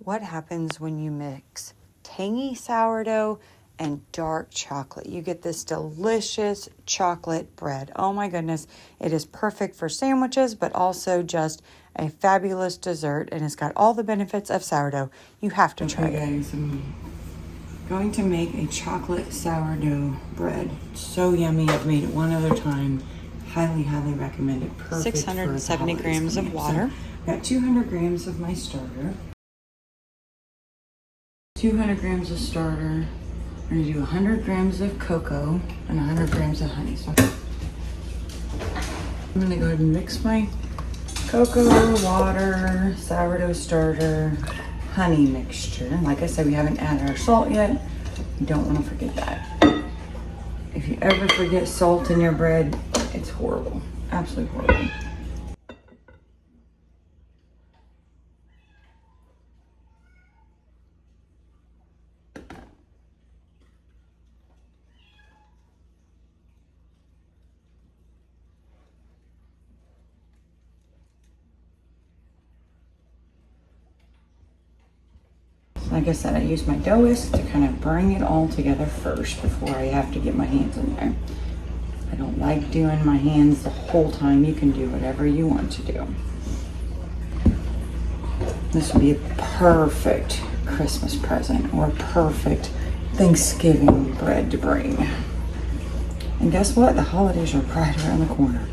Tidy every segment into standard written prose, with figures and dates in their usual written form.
what happens when you mix tangy sourdough and dark chocolate. You get this delicious chocolate bread. Oh my goodness. It is perfect for sandwiches, but also just a fabulous dessert, and it's got all the benefits of sourdough. You have to try it. Guys, I'm going to make a chocolate sourdough bread. So yummy. I've made it one other time. Highly, highly recommend it. Perfect. 670 grams of water. So, got 200 grams of my starter. 200 grams of starter. I'm going to do 100 grams of cocoa and 100 grams of honey. So I'm going to go ahead and mix my cocoa, water, sourdough starter, honey mixture. Like I said, we haven't added our salt yet. You don't want to forget that. If you ever forget salt in your bread, it's horrible. Absolutely horrible. Like I said, I use my dough whisk to kind of bring it all together first before I have to get my hands in there. I don't like doing my hands the whole time. You can do whatever you want to do. This would be a perfect Christmas present or a perfect Thanksgiving bread to bring. And guess what? The holidays are right around the corner.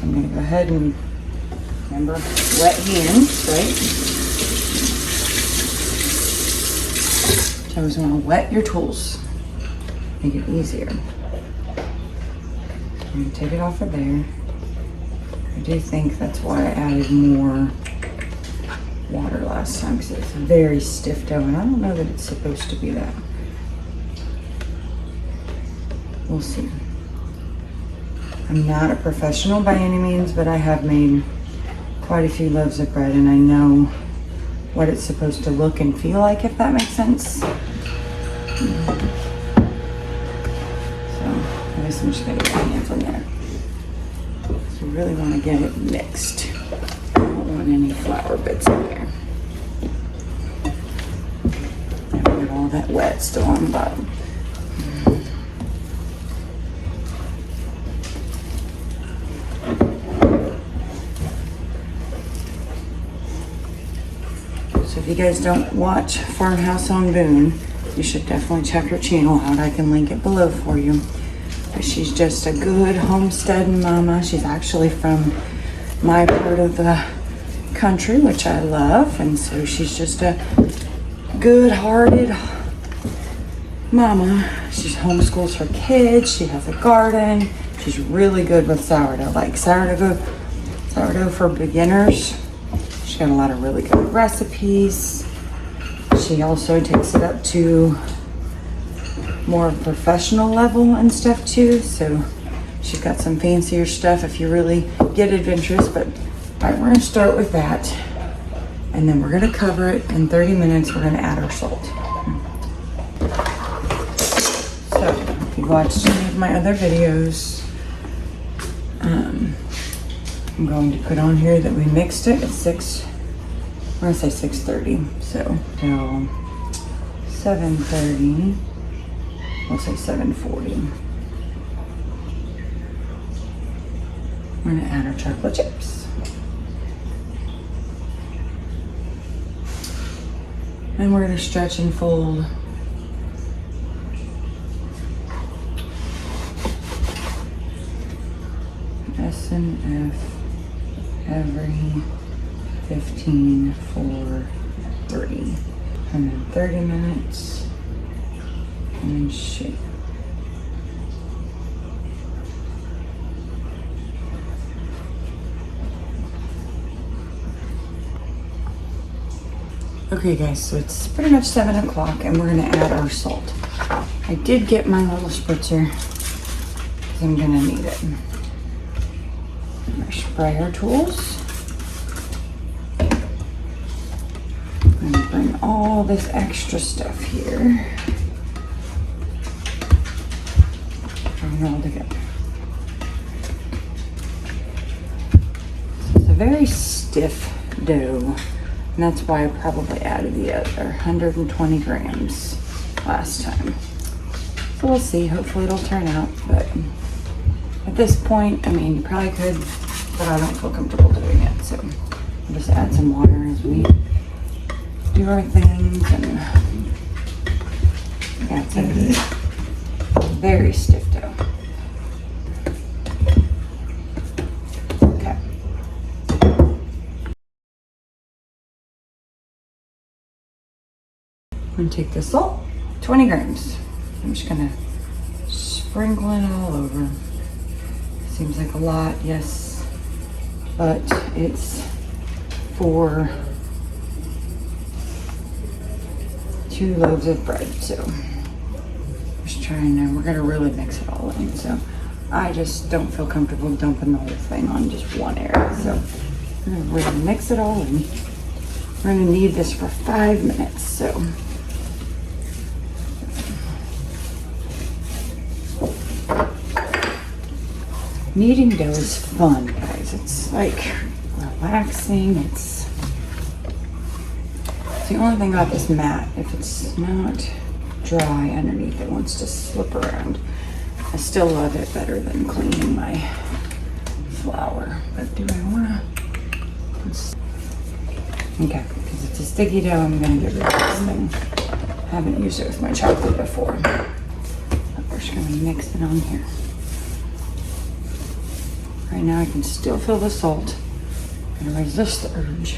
I'm going to go ahead and, remember, wet hands, right? So I always want to wet your tools. Make it easier. I'm going to take it off of there. I do think that's why I added more water last time, because it's very stiff dough, and I don't know that it's supposed to be that. We'll see. I'm not a professional by any means, but I have made quite a few loaves of bread, and I know what it's supposed to look and feel like, if that makes sense. So I guess I'm just gonna get my hands on there. So you really want to get it mixed. I don't want any flour bits in there. I've got all that wet still on the bottom. So if you guys don't watch Farmhouse on Boone, you should definitely check her channel out. I can link it below for you. But she's just a good homesteading mama. She's actually from my part of the country, which I love. And so she's just a good-hearted mama. She homeschools her kids. She has a garden. She's really good with sourdough. Like sourdough for beginners. She's got a lot of really good recipes. She also takes it up to more professional level and stuff too. So she's got some fancier stuff if you really get adventurous. But all right, we're gonna start with that. And then we're gonna cover it. In 30 minutes, we're gonna add our salt. So if you watched any of my other videos, I'm going to put on here that we mixed it at I'm gonna say 6:30. So till 7:30, we'll say 7:40. We're gonna add our chocolate chips. And we're gonna stretch and fold. S&F every 15 for 30. And then 30 minutes. And then shake. Okay guys, so it's pretty much 7 o'clock and we're gonna add our salt. I did get my little spritzer because I'm gonna need it. Our sprayer tools. I'm gonna bring all this extra stuff here. Bring it all together. very stiff dough. And that's why I probably added the other 120 grams last time. So we'll see. Hopefully it'll turn out. But at this point, I mean, you probably could, but I don't feel comfortable doing it. So we'll just add some water as we do our things. And that's a very stiff dough. Okay. I'm gonna take the salt, 20 grams. I'm just gonna sprinkle it all over. Seems like a lot, yes, but it's for 2 loaves of bread, so just trying to, we're gonna really mix it all in. So I just don't feel comfortable dumping the whole thing on just one area. So we're gonna mix it all in. We're gonna knead this for 5 minutes, so. Kneading dough is fun, guys. It's like relaxing. It's the only thing about this mat. If it's not dry underneath, it wants to slip around. I still love it better than cleaning my flour. But do I wanna? Okay, because it's a sticky dough, I'm gonna get rid of this thing. I haven't used it with my chocolate before. But we're just gonna mix it on here. Right now I can still feel the salt. I'm gonna resist the urge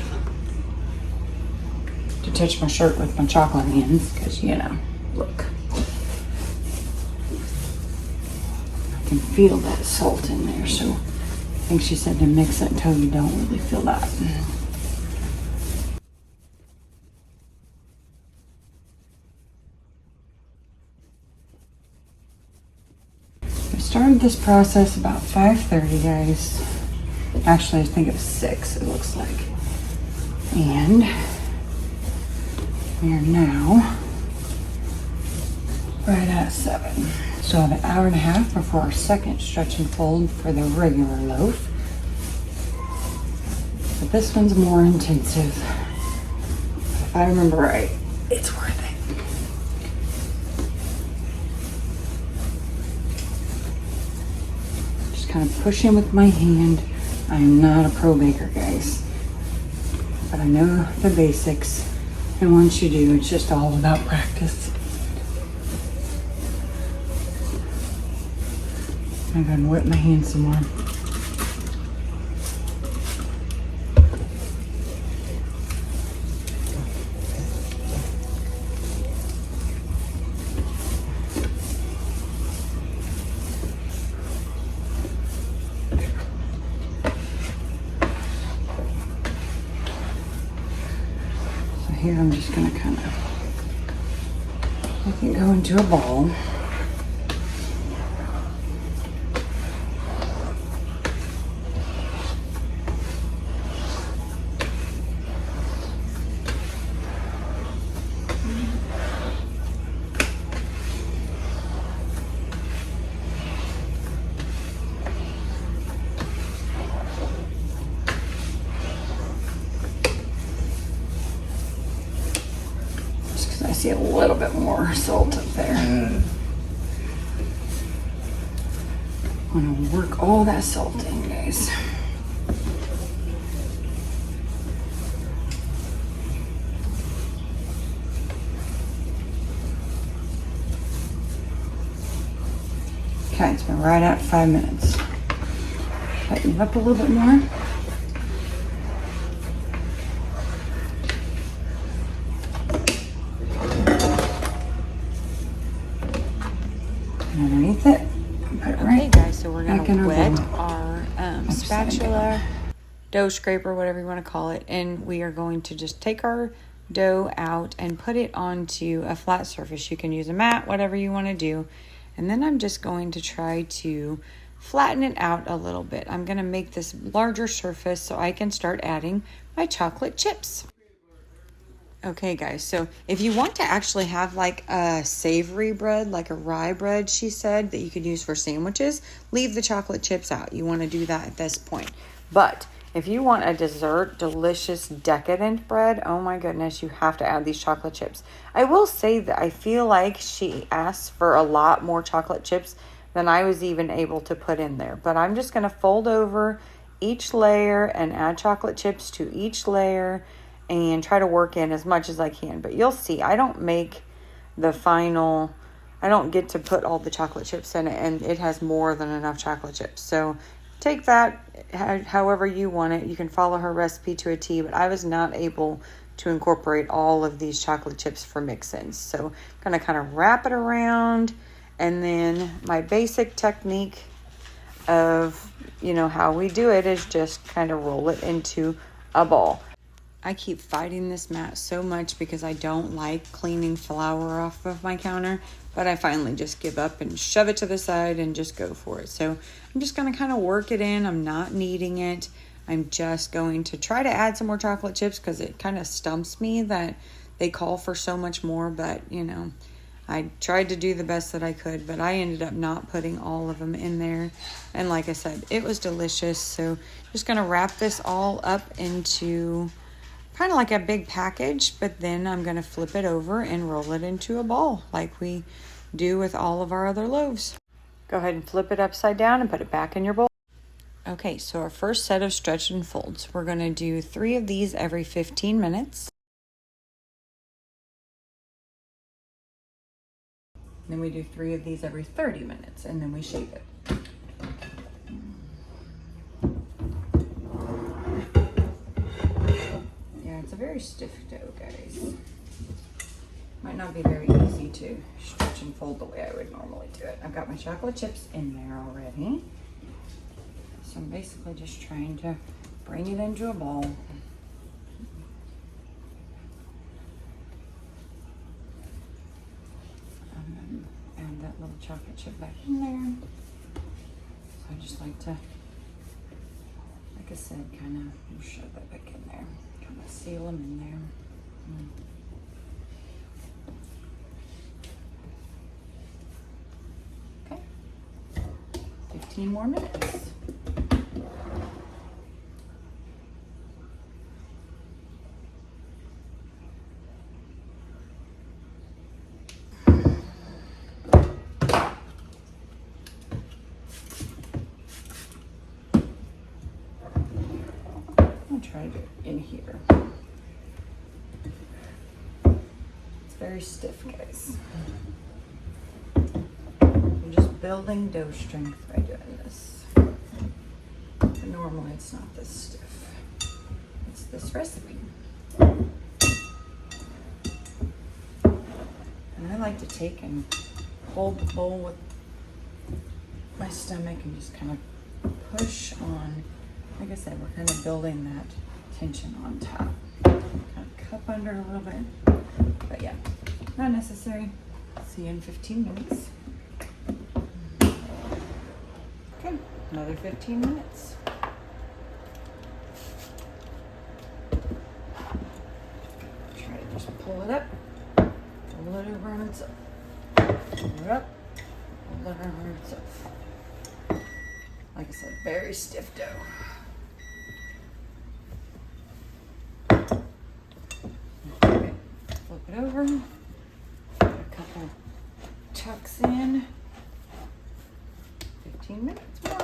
to touch my shirt with my chocolate hands, because you know, look. I can feel that salt in there, so I think she said to mix it until you don't really feel that. Started this process about 5:30, guys. Actually, I think it was 6, it looks like. And we are now right at 7. So I have an hour and a half before our second stretch and fold for the regular loaf. But this one's more intensive. If I remember right, it's worth it. Kind of pushing with my hand. I am not a pro baker, guys, but I know the basics, and once you do, it's just all about practice. I'm gonna whip my hand some more. Here I'm just gonna kind of make it go into a ball. I see a little bit more salt up there. I'm gonna work all that salt in, guys. Okay, it's been right at 5 minutes. Tighten it up a little bit more. Underneath it. Put it right. Okay, guys, so we're gonna wet bowl. our spatula, dough scraper, whatever you want to call it, and we are going to just take our dough out and put it onto a flat surface. You can use a mat, whatever you want to do, and then I'm just going to try to flatten it out a little bit. I'm going to make this larger surface so I can start adding my chocolate chips. Okay, guys, so if you want to actually have like a savory bread, like a rye bread, she said, that you could use for sandwiches, leave the chocolate chips out. You want to do that at this point. But If you want a dessert, delicious, decadent bread, oh my goodness, you have to add these chocolate chips. I will say that I feel like she asked for a lot more chocolate chips than I was even able to put in there. But I'm just going to fold over each layer and add chocolate chips to each layer and try to work in as much as I can. But you'll see, I don't make the final, I don't get to put all the chocolate chips in it, and it has more than enough chocolate chips. So take that however you want it. You can follow her recipe to a T, but I was not able to incorporate all of these chocolate chips for mix-ins. So I'm going to kind of wrap it around, and then my basic technique of, you know, how we do it is just kind of roll it into a ball. I keep fighting this mat so much because I don't like cleaning flour off of my counter, but I finally just give up and shove it to the side and just go for it. So I'm just going to kind of work it in. I'm not kneading it. I'm just going to try to add some more chocolate chips because it kind of stumps me that they call for so much more, but you know, I tried to do the best that I could, but I ended up not putting all of them in there. And like I said, it was delicious. So just going to wrap this all up into kind of like a big package, but then I'm going to flip it over and roll it into a ball like we do with all of our other loaves. Go ahead and flip it upside down and put it back in your bowl. Okay, so our first set of stretch and folds. We're going to do 3 of these every 15 minutes. Then we do 3 of these every 30 minutes, and then we shape it. It's a very stiff dough, guys. Might not be very easy to stretch and fold the way I would normally do it. I've got my chocolate chips in there already. So I'm basically just trying to bring it into a ball. And then add that little chocolate chip back in there. So I just like to, like I said, kind of shove that back in there. Kind of seal them in there. Okay. 15 more minutes. Try to do it in here. It's very stiff, guys. I'm just building dough strength by doing this. But normally it's not this stiff. It's this recipe. And I like to take and hold the bowl with my stomach and just kind of push on. Like I said, we're kind of building that tension on top. Kind of cup under a little bit, but yeah, not necessary. See you in 15 minutes. Okay, another 15 minutes. Try to just pull it up, pull it over on itself. Pull it up, pull it over on itself. Like I said, very stiff dough. Flip it over, put a couple tucks in, 15 minutes more.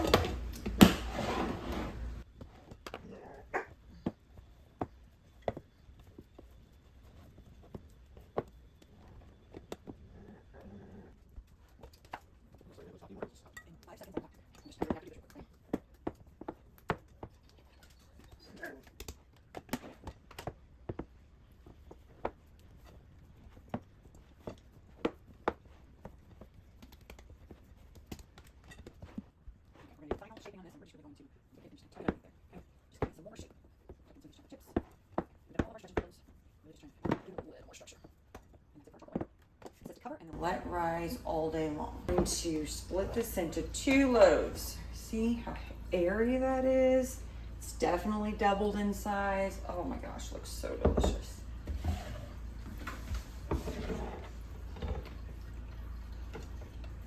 Let rise all day long. I'm going to split this into 2 loaves. See how airy that is? It's definitely doubled in size. Oh my gosh, looks so delicious.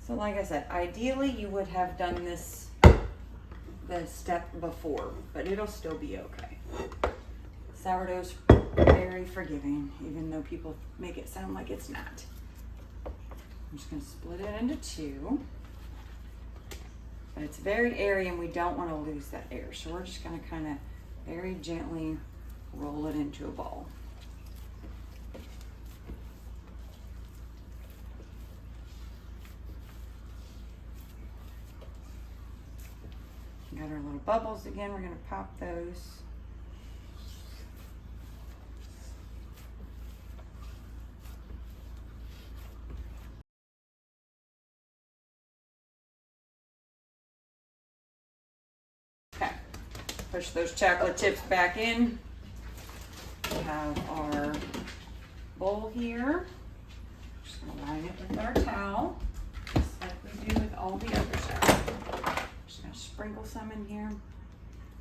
So like I said, ideally you would have done this the step before, but it'll still be okay. Sourdough's very forgiving, even though people make it sound like it's not. I'm just gonna split it into two. But it's very airy and we don't want to lose that air. So we're just gonna kind of very gently roll it into a ball. Got our little bubbles again. We're gonna pop those. Okay, push those chocolate chips back in. We have our bowl here. Just gonna line it with our towel, just like we do with all the other stuff. Just gonna sprinkle some in here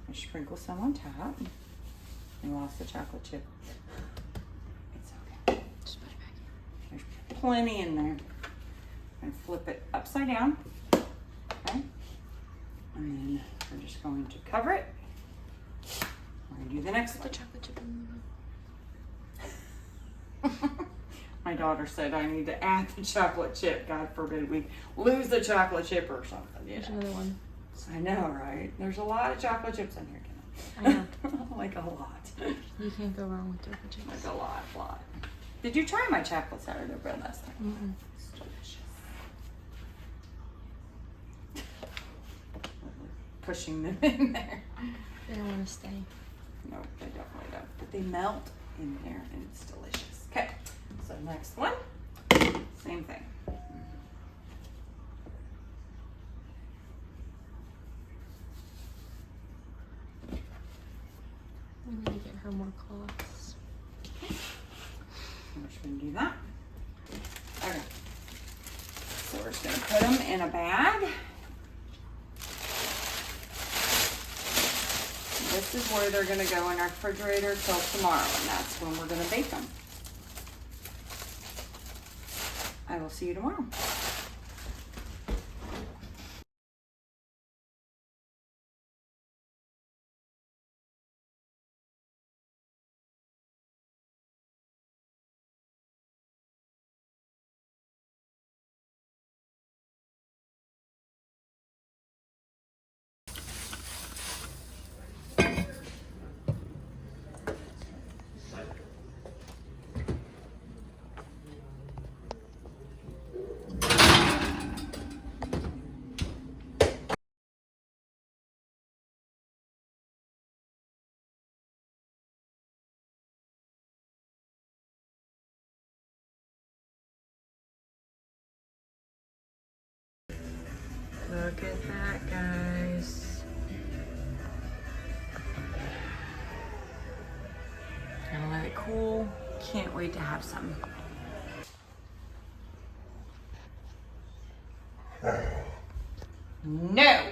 and sprinkle some on top. We lost the chocolate chip. It's okay. Just put it back in. There's plenty in there. And flip it upside down. Okay. And then we're just going to cover it. We're gonna do the next one. The chocolate chip in My daughter said I need to add the chocolate chip. God forbid we lose the chocolate chip or something. There's another one. I know, right? There's a lot of chocolate chips in here, I know. like a lot. You can't go wrong with chocolate chips. Like a lot. Did you try my chocolate sourdough bread last night? Mm-mm. It's delicious. Pushing them in there. They don't want to stay. No, they definitely don't. But they melt in there and it's delicious. Okay, so next one, same thing. We need to get her more cloths. We're just gonna do that. Okay. So we're just gonna put them in a bag. This is where they're gonna go in our refrigerator till tomorrow, and that's when we're gonna bake them. I will see you tomorrow. Look at that, guys. Gonna let it cool. Can't wait to have some. No!